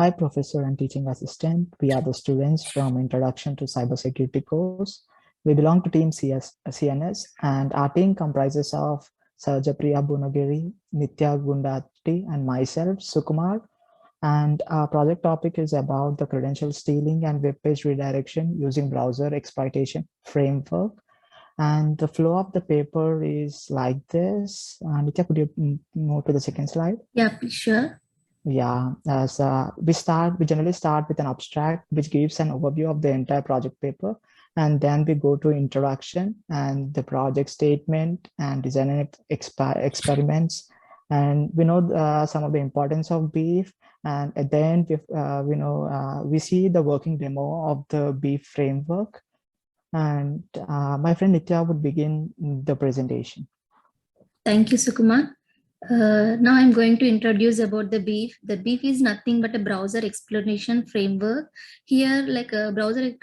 Hi, Professor and Teaching Assistant. We are the students from Introduction to Cybersecurity course. We belong to Team CNS, and our team comprises of Sarjapriya Bunagiri, Nitya Gundati, and myself, Sukumar. And our project topic is about the credential stealing and web page redirection using browser exploitation framework. And the flow of the paper is like this. Nitya, could you move to the second slide? Yeah, sure. Yeah, as we generally start with an abstract, which gives an overview of the entire project paper. And then we go to introduction and the project statement and design and experiments. And we know some of the importance of BEEF. And at the end, we see the working demo of the BEEF framework. And my friend Nitya would begin the presentation. Thank you, Sukumar. Now I'm going to introduce about the BEEF. The BEEF is nothing but a browser exploration framework. Here, like a browser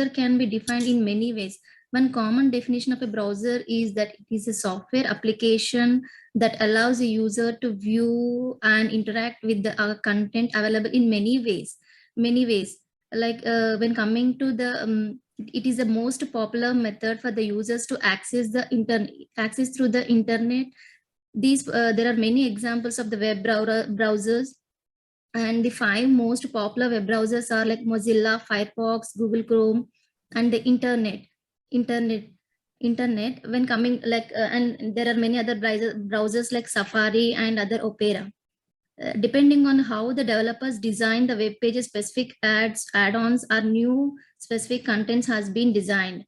can be defined in many ways. One common definition of a browser is that it is a software application that allows a user to view and interact with the content available in many ways. Like when coming to the it is the most popular method for the users to access through the internet. There are many examples of the web browsers, and the 5 most popular web browsers are like Mozilla, Firefox, Google Chrome, and the internet when coming like and there are many other browsers like Safari and other Opera. Depending on how the developers design the web pages, specific add-ons or new specific contents has been designed.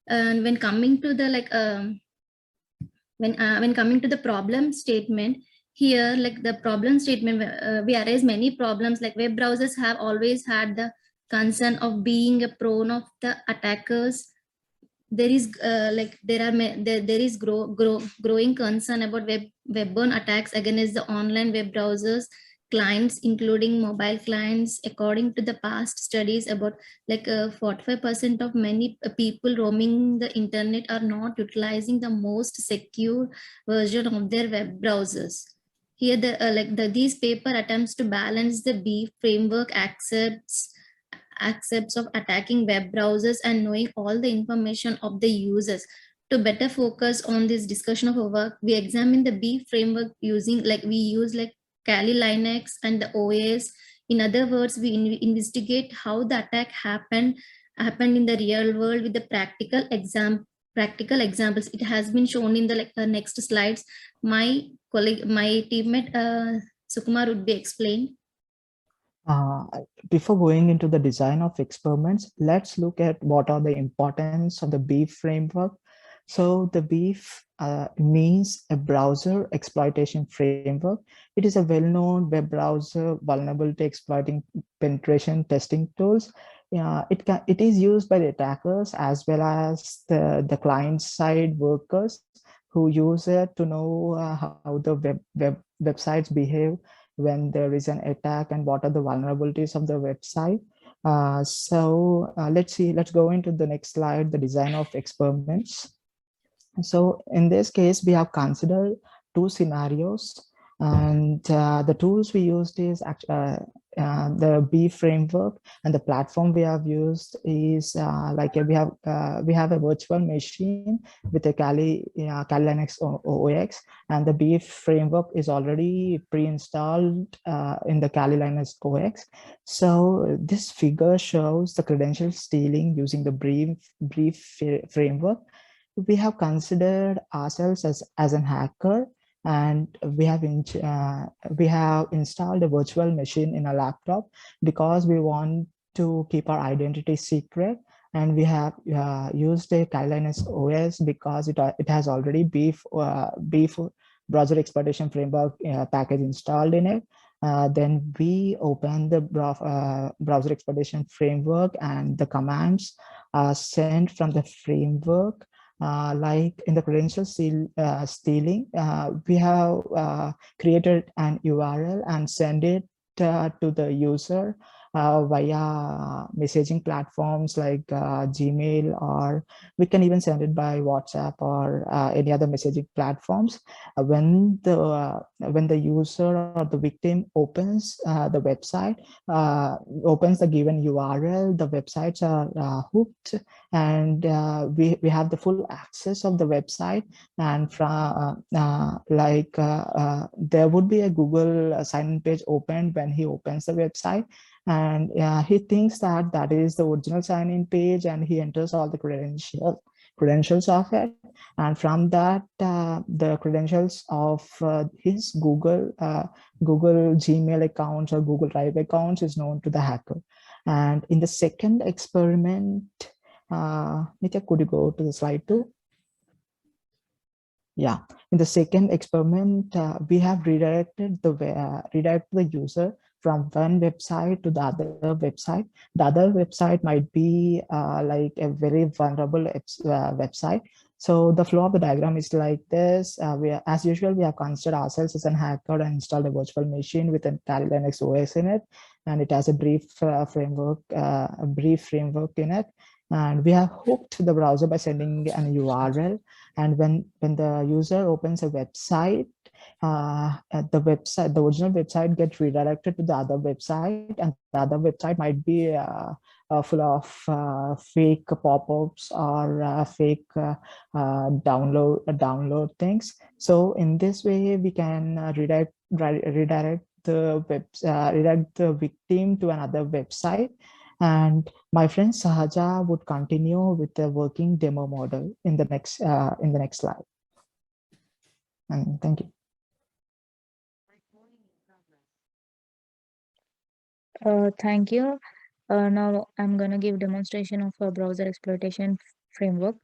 And when coming to the when coming to the problem statement, here like the problem statement, we arise many problems. Like web browsers have always had the concern of being a prone of the attackers. There is growing concern about webborne attacks against the online web browsers clients, including mobile clients. According to the past studies, about 45% of many people roaming the internet are not utilizing the most secure version of their web browsers. Here these paper attempts to balance the BEEF framework accepts of attacking web browsers and knowing all the information of the users. To better focus on this discussion of our work, we examine the BEEF framework using we use Kali Linux and the OS. In other words, we investigate how the attack happened in the real world with the practical examples. It has been shown in the next slides. My teammate Sukumar would be explained. Before going into the design of experiments, let's look at what are the importance of the BEEF framework. So the BEEF means a browser exploitation framework. It is a well-known web browser vulnerability exploiting penetration testing tools. It is used by the attackers as well as the client-side workers who use it to know how the websites behave when there is an attack and what are the vulnerabilities of the website. Let's go into the next slide, the design of experiments. So in this case, we have considered 2 scenarios, and the tools we used is the BEEF framework, and the platform we have used is we have a virtual machine with a Kali Linux OS, and the BEEF framework is already pre-installed in the Kali Linux OS. So this figure shows the credential stealing using the BEEF framework. We have considered ourselves as an hacker, and we have installed a virtual machine in a laptop because we want to keep our identity secret, and we have used a Kali Linux OS because it has already BEEF browser exploitation framework package installed in it. Then we open the browser exploitation framework, and the commands are sent from the framework. Like in the credential stealing, we have created an URL and send it to the user via messaging platforms like Gmail, or we can even send it by WhatsApp or any other messaging platforms. When the user or the victim opens the website, opens the given URL, the websites are hooked, and we have the full access of the website. And from there would be a Google sign-in page opened when he opens the website, and he thinks that that is the original sign-in page, and he enters all the credentials of it. And from that, the credentials of his Google Gmail accounts or Google Drive accounts is known to the hacker. And in the second experiment, Nitya, could you go to the slide 2? Yeah, in the second experiment, we have redirected the user from one website to the other website. The other website might be like a very vulnerable website. So the flow of the diagram is like this. As usual, we have considered ourselves as an hacker and installed a virtual machine with a Kali Linux OS in it, and it has a brief framework in it. And we have hooked the browser by sending an URL. And when the user opens a website, the original website gets redirected to the other website, and the other website might be full of fake pop-ups or fake download things. So in this way, we can redirect the victim to another website. And my friend Sahaja would continue with the working demo model in the next slide. And thank you. Thank you. Now I'm going to give demonstration of a browser exploitation framework.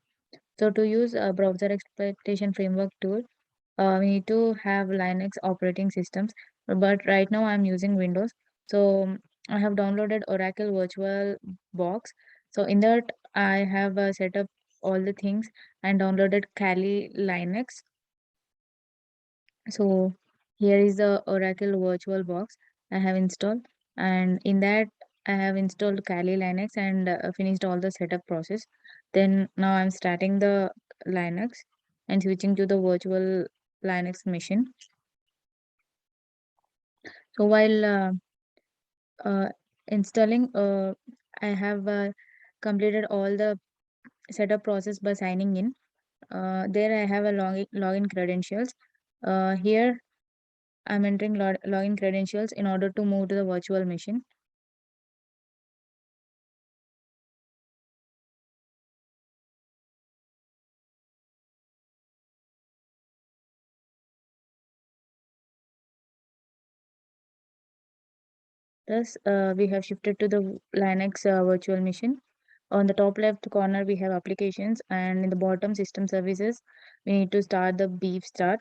So to use a browser exploitation framework tool, we need to have Linux operating systems. But right now I'm using Windows. So I have downloaded Oracle Virtual Box. So in that I have set up all the things and downloaded Kali Linux. So here is the Oracle Virtual Box I have installed, and in that I have installed Kali Linux and finished all the setup process. Then now I'm starting the Linux and switching to the virtual Linux machine. So while uh, installing, I have completed all the setup process by signing in. There I have a login credentials. Here I'm entering login credentials in order to move to the virtual machine. Thus, we have shifted to the Linux virtual machine. On the top left corner, we have applications, and in the bottom, system services. We need to start the Beef start.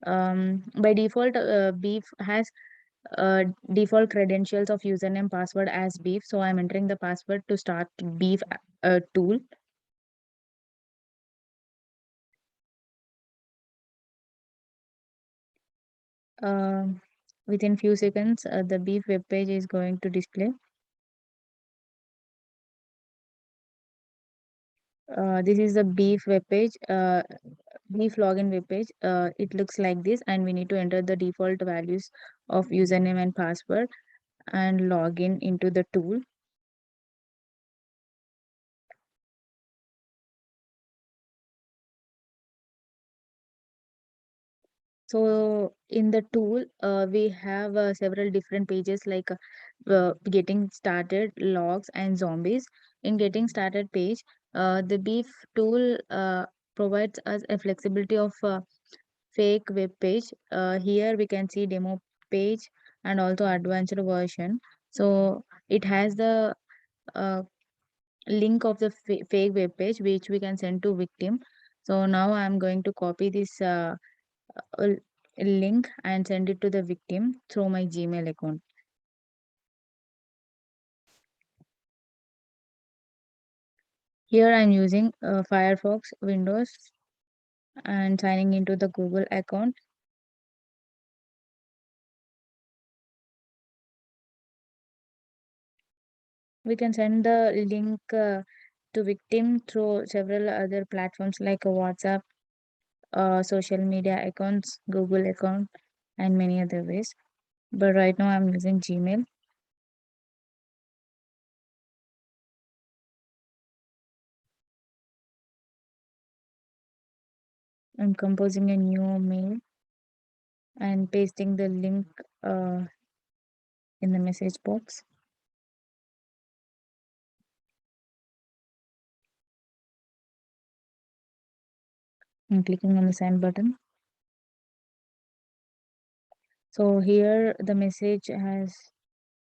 By default, Beef has default credentials of username password as Beef. So I'm entering the password to start Beef tool. Within few seconds, the Beef web page is going to display. This is the Beef web page. Beef login web page. It looks like this, and we need to enter the default values of username and password and login into the tool. So in the tool, we have several different pages like getting started, logs, and zombies. In getting started page, the Beef tool provides us a flexibility of fake web page. Here we can see demo page and also advanced version. So it has the uh, link of the fake web page which we can send to victim. So now I'm going to copy this uh, link and send it to the victim through my Gmail account. Here I'm using Firefox Windows and signing into the Google account. We can send the link to victim through several other platforms like WhatsApp, social media accounts, Google account, and many other ways. But right now I'm using Gmail. I'm composing a new mail and pasting the link in the message box. I'm clicking on the send button. So here the message has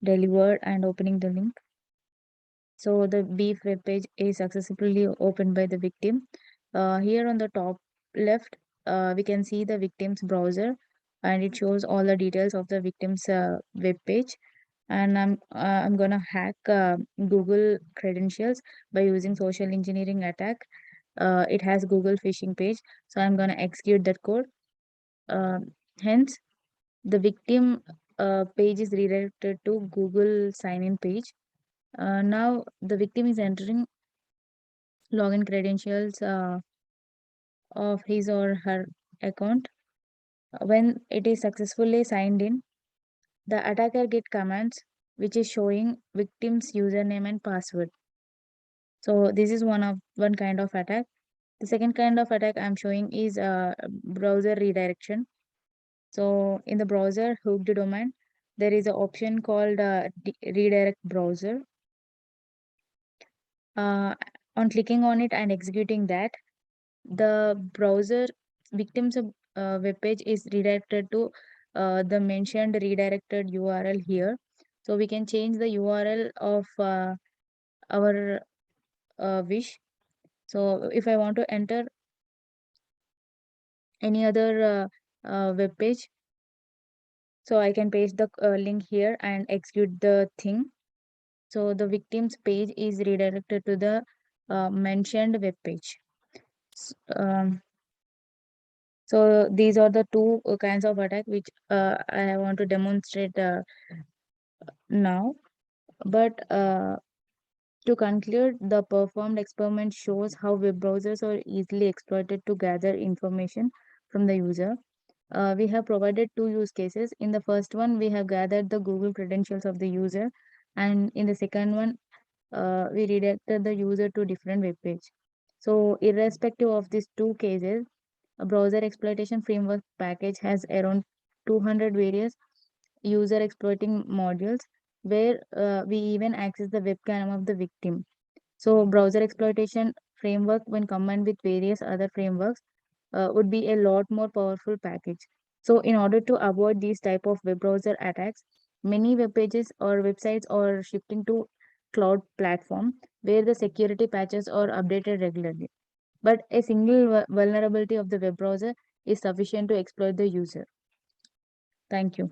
delivered and opening the link. So the beef web page is successfully opened by the victim. Here on the top left, we can see the victim's browser, and it shows all the details of the victim's web page. And I'm gonna hack Google credentials by using social engineering attack. It has Google phishing page, so I'm gonna execute that code. Uh, Hence, the victim page is redirected to Google sign-in page. Now the victim is entering login credentials of his or her account. When it is successfully signed in, the attacker get commands which is showing victim's username and password. So this is one kind of attack. The second kind of attack I'm showing is browser redirection. So in the browser hooked domain, there is an option called redirect browser. Uh, on clicking on it and executing that, the browser victim's web page is redirected to the mentioned redirected URL here. So we can change the URL of our wish. So if I want to enter any other web page, so I can paste the link here and execute the thing. So the victim's page is redirected to the mentioned web page. Um, so these are the two kinds of attack which I want to demonstrate now. But to conclude, the performed experiment shows how web browsers are easily exploited to gather information from the user. We have provided two use cases. In the first one, we have gathered the Google credentials of the user, and in the second one, we redirected the user to different web page. So, irrespective of these two cases, a browser exploitation framework package has around 200 various user exploiting modules where we even access the webcam of the victim. So browser exploitation framework when combined with various other frameworks would be a lot more powerful package. So in order to avoid these type of web browser attacks, many web pages or websites are shifting to cloud platform where the security patches are updated regularly. But a single vulnerability of the web browser is sufficient to exploit the user. Thank you.